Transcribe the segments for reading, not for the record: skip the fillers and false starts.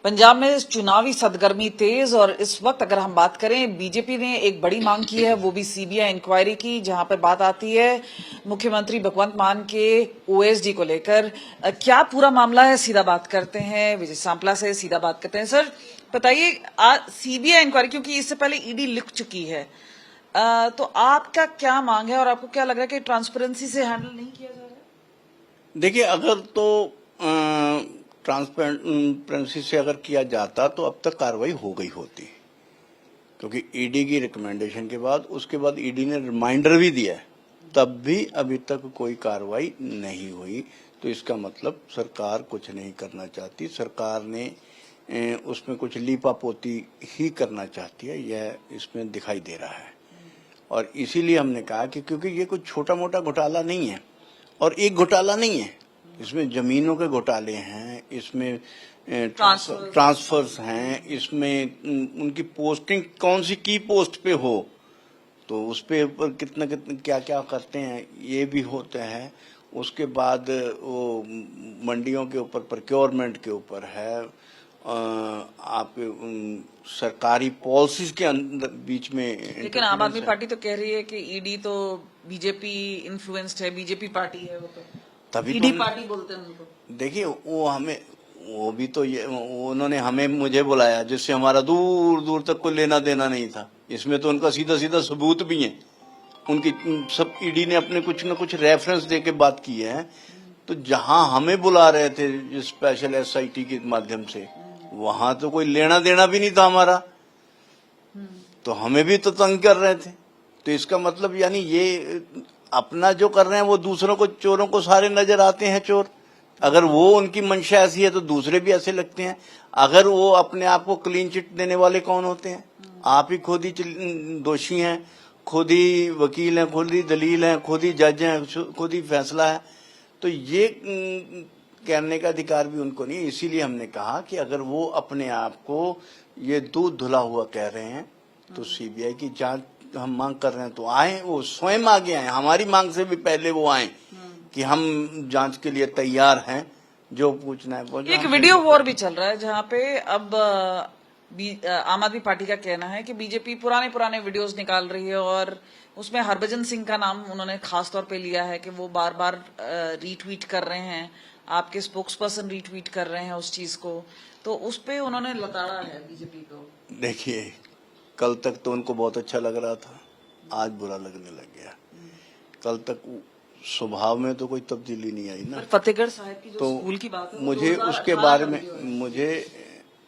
पंजाब में चुनावी सरगर्मी तेज और इस वक्त अगर हम बात करें बीजेपी ने एक बड़ी मांग की है, वो भी सीबीआई इंक्वायरी की, जहां पर बात आती है मुख्यमंत्री भगवंत मान के ओएसडी को लेकर। क्या पूरा मामला है, सीधा बात करते हैं विजय सांपला से, सीधा बात करते हैं। सर बताइए, सीबीआई इंक्वायरी क्योंकि इससे पहले ईडी लिख चुकी है, तो आपका क्या मांग है और आपको क्या लग रहा है कि ट्रांसपेरेंसी से हैंडल नहीं किया जा रहा है? देखिए, अगर तो ट्रांसपेरेंसी से अगर किया जाता तो अब तक कार्रवाई हो गई होती, क्योंकि ईडी की रिकमेंडेशन के बाद उसके बाद ईडी ने रिमाइंडर भी दिया है, तब भी अभी तक कोई कार्रवाई नहीं हुई। तो इसका मतलब सरकार कुछ नहीं करना चाहती, सरकार ने उसमें कुछ लीपापोती ही करना चाहती है, यह इसमें दिखाई दे रहा है। और इसीलिए हमने कहा कि क्योंकि ये कुछ छोटा मोटा घोटाला नहीं है और एक घोटाला नहीं है, इसमें जमीनों के घोटाले हैं, इसमें ट्रांसफर्स हैं, इसमें उनकी पोस्टिंग कौन सी की पोस्ट पे हो तो उस पे कितना कितना क्या क्या करते हैं ये भी होते हैं। उसके बाद वो मंडियों के ऊपर, प्रोक्योरमेंट के ऊपर है, आपके सरकारी पॉलिसीज के अंदर बीच में। लेकिन आम आदमी पार्टी तो कह रही है कि ईडी तो बीजेपी इन्फ्लुएंस्ड है, बीजेपी पार्टी है, वो तो तभी ईडी पार्टी बोलते हैं उनको। देखिए, वो भी तो ये उन्होंने हमें मुझे बुलाया जिससे हमारा दूर दूर तक कोई लेना देना नहीं था। इसमें तो उनका सीधा सीधा सबूत भी है, उनकी सब ईडी ने अपने कुछ न कुछ रेफरेंस दे के बात की है। तो जहां हमें बुला रहे थे स्पेशल एसआईटी के माध्यम से, वहां तो कोई लेना देना भी नहीं था हमारा, तो हमें भी तो तंग कर रहे थे। तो इसका मतलब यानी ये अपना जो कर रहे हैं वो दूसरों को, चोरों को सारे नजर आते हैं चोर। अगर वो उनकी मंशा ऐसी है तो दूसरे भी ऐसे लगते हैं। अगर वो अपने आप को क्लीन चिट देने वाले कौन होते हैं? आप ही खुद ही दोषी हैं, खुद ही वकील हैं, खुद ही दलील हैं, खुद ही जज हैं, खुद ही फैसला है। तो ये कहने का अधिकार भी उनको नहीं है। इसीलिए हमने कहा कि अगर वो अपने आप को ये दूध धुला हुआ कह रहे हैं तो सीबीआई की जांच हम मांग कर रहे हैं तो आए, वो स्वयं आगे आए, हमारी मांग से भी पहले वो आए कि हम जांच के लिए तैयार हैं, जो पूछना है वो। एक वीडियो वॉर भी चल रहा है जहां पे अब आम आदमी पार्टी का कहना है कि बीजेपी पुराने वीडियोस निकाल रही है और उसमें हरभजन सिंह का नाम उन्होंने खास तौर पे लिया है कि वो बार बार रीट्वीट कर रहे हैं, आपके स्पोक्स पर्सन रीट्वीट कर रहे हैं उस चीज को, तो उस पे उन्होंने लताड़ा है बीजेपी को। देखिए, कल तक तो उनको बहुत अच्छा लग रहा था, आज बुरा लगने लग गया। कल तक स्वभाव में तो कोई तब्दीली नहीं आई ना। फतेहगढ़ साहिब की जो तो स्कूल की बात है, मुझे उसके बारे में मुझे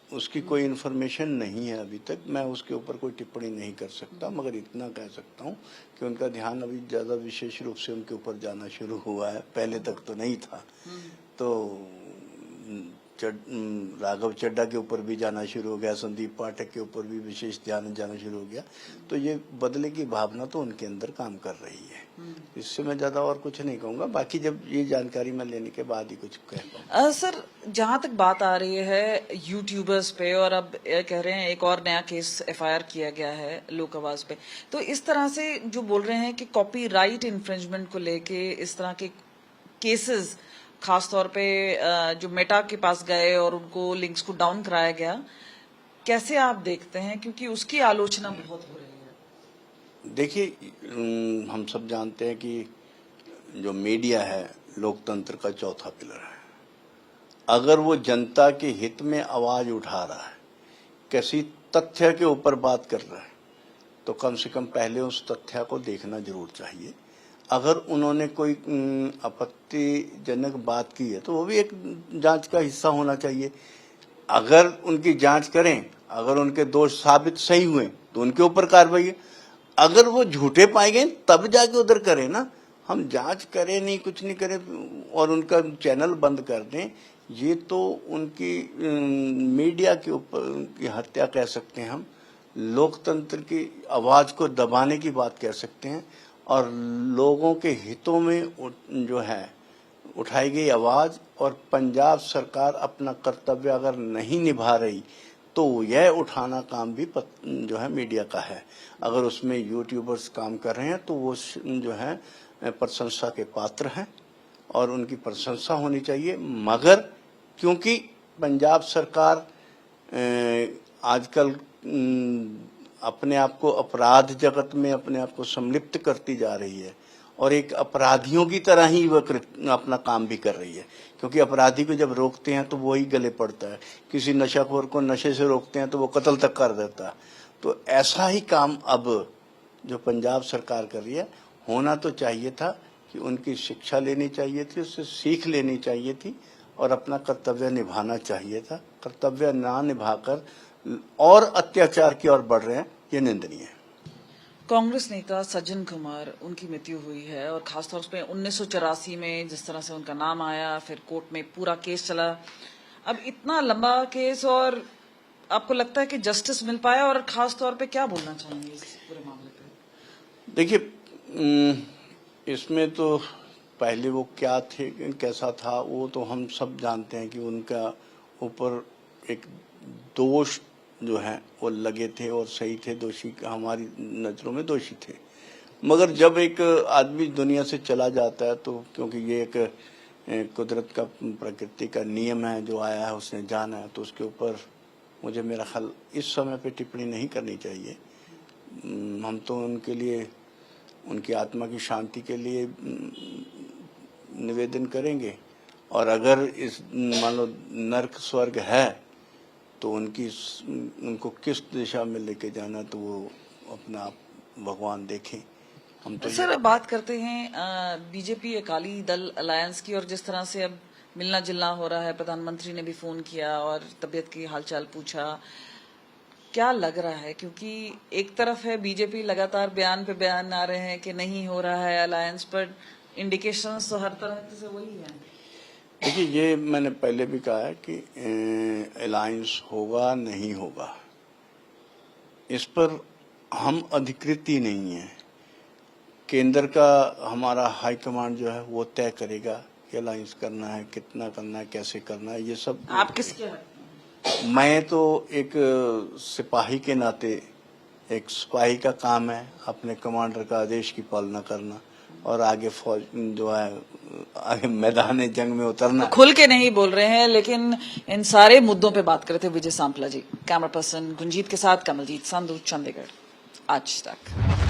उसकी कोई इन्फॉर्मेशन नहीं है अभी तक, मैं उसके ऊपर कोई टिप्पणी नहीं कर सकता। मगर इतना कह सकता हूँ कि उनका ध्यान अभी ज्यादा विशेष रूप से उनके ऊपर जाना शुरू हुआ है, पहले तक तो नहीं था। तो राघव चड्ढा के ऊपर भी जाना शुरू हो गया, संदीप पाठक के ऊपर भी विशेष ध्यान जाना शुरू हो गया। तो ये बदले की भावना तो उनके अंदर काम कर रही है। इससे मैं ज्यादा और कुछ नहीं कहूंगा, बाकी जब ये जानकारी मैं लेने के बाद ही कुछ कह पाऊंगा। सर, जहां तक बात आ रही है यूट्यूबर्स पे, और अब कह रहे हैं एक और नया केस एफआईआर किया गया है लोक आवाज पे, तो इस तरह से जो बोल रहे हैं कि कॉपीराइट इन्फ्रिंजमेंट को लेके इस तरह के केसेस, खास तौर पे जो मेटा के पास गए और उनको लिंक्स को डाउन कराया गया, कैसे आप देखते हैं? क्योंकि उसकी आलोचना बहुत हो रही है। देखिए, हम सब जानते हैं कि जो मीडिया है लोकतंत्र का चौथा पिलर है। अगर वो जनता के हित में आवाज उठा रहा है, किसी तथ्य के ऊपर बात कर रहा है, तो कम से कम पहले उस तथ्य को देखना जरूर चाहिए। अगर उन्होंने कोई आपत्तिजनक बात की है तो वो भी एक जांच का हिस्सा होना चाहिए। अगर उनकी जांच करें, अगर उनके दोष साबित सही हुए तो उनके ऊपर कार्रवाई है। अगर वो झूठे पाए गए तब जाके उधर करें ना। हम जांच करें नहीं, कुछ नहीं करें और उनका चैनल बंद कर दें, ये तो उनकी मीडिया के ऊपर की हत्या कह सकते हैं, हम लोकतंत्र की आवाज को दबाने की बात कह सकते हैं। और लोगों के हितों में जो है उठाई गई आवाज, और पंजाब सरकार अपना कर्तव्य अगर नहीं निभा रही तो यह उठाना काम भी जो है मीडिया का है। अगर उसमें यूट्यूबर्स काम कर रहे हैं तो वो जो है प्रशंसा के पात्र हैं और उनकी प्रशंसा होनी चाहिए। मगर क्योंकि पंजाब सरकार आजकल अपने आप को अपराध जगत में अपने आप को संलिप्त करती जा रही है और एक अपराधियों की तरह ही वह अपना काम भी कर रही है, क्योंकि अपराधी को जब रोकते हैं तो वही गले पड़ता है, किसी नशाखोर को नशे से रोकते हैं तो वो कत्ल तक कर देता है। तो ऐसा ही काम अब जो पंजाब सरकार कर रही है, होना तो चाहिए था कि उनकी शिक्षा लेनी चाहिए थी, उससे सीख लेनी चाहिए थी और अपना कर्तव्य निभाना चाहिए था। कर्तव्य ना निभाकर और अत्याचार की ओर बढ़ रहे हैं, ये निंदनीय है। कांग्रेस नेता सज्जन कुमार, उनकी मृत्यु हुई है और खासतौर पे 1984 में जिस तरह से उनका नाम आया, फिर कोर्ट में पूरा केस चला। अब इतना लंबा केस, और आपको लगता है कि जस्टिस मिल पाया, और खासतौर पे क्या बोलना चाहेंगे इस पूरे मामले पे? देखिए, इसमें तो पहले वो क्या थे, कैसा था, वो तो हम सब जानते हैं कि उनका ऊपर एक दोष जो है वो लगे थे और सही थे, दोषी हमारी नजरों में दोषी थे। मगर जब एक आदमी दुनिया से चला जाता है तो क्योंकि ये एक कुदरत का, प्रकृति का नियम है, जो आया है उसने जाना है, तो उसके ऊपर मुझे मेरा ख्याल इस समय पे टिप्पणी नहीं करनी चाहिए। हम तो उनके लिए, उनकी आत्मा की शांति के लिए निवेदन करेंगे, और अगर इस मान लो नर्क स्वर्ग है तो उनको किस दिशा में लेके जाना तो वो अपना आप भगवान देखें। हम तो सर, अब बात करते हैं बीजेपी अकाली दल अलायंस की, और जिस तरह से अब मिलना जुलना हो रहा है, प्रधानमंत्री ने भी फोन किया और तबीयत की हालचाल पूछा, क्या लग रहा है? क्योंकि एक तरफ है बीजेपी लगातार बयान पे बयान आ रहे हैं कि नहीं हो रहा है अलायंस, पर इंडिकेशंस तो हर तरह से वही है। देखिए, ये मैंने पहले भी कहा है कि अलायंस होगा नहीं होगा, इस पर हम अधिकृत ही नहीं है। केंद्र का हमारा हाईकमांड जो है वो तय करेगा कि अलायंस करना है, कितना करना है, कैसे करना है, ये सब। आप किसके हक में? मैं तो एक सिपाही के नाते, एक सिपाही का काम है अपने कमांडर का आदेश की पालना करना और आगे फौज जो है, आगे मैदान जंग में उतरना। तो खुल के नहीं बोल रहे हैं, लेकिन इन सारे मुद्दों पे बात करते विजय सांपला जी। कैमरा पर्सन गुंजीत के साथ कमलजीत संधू, चंडीगढ़, आज तक।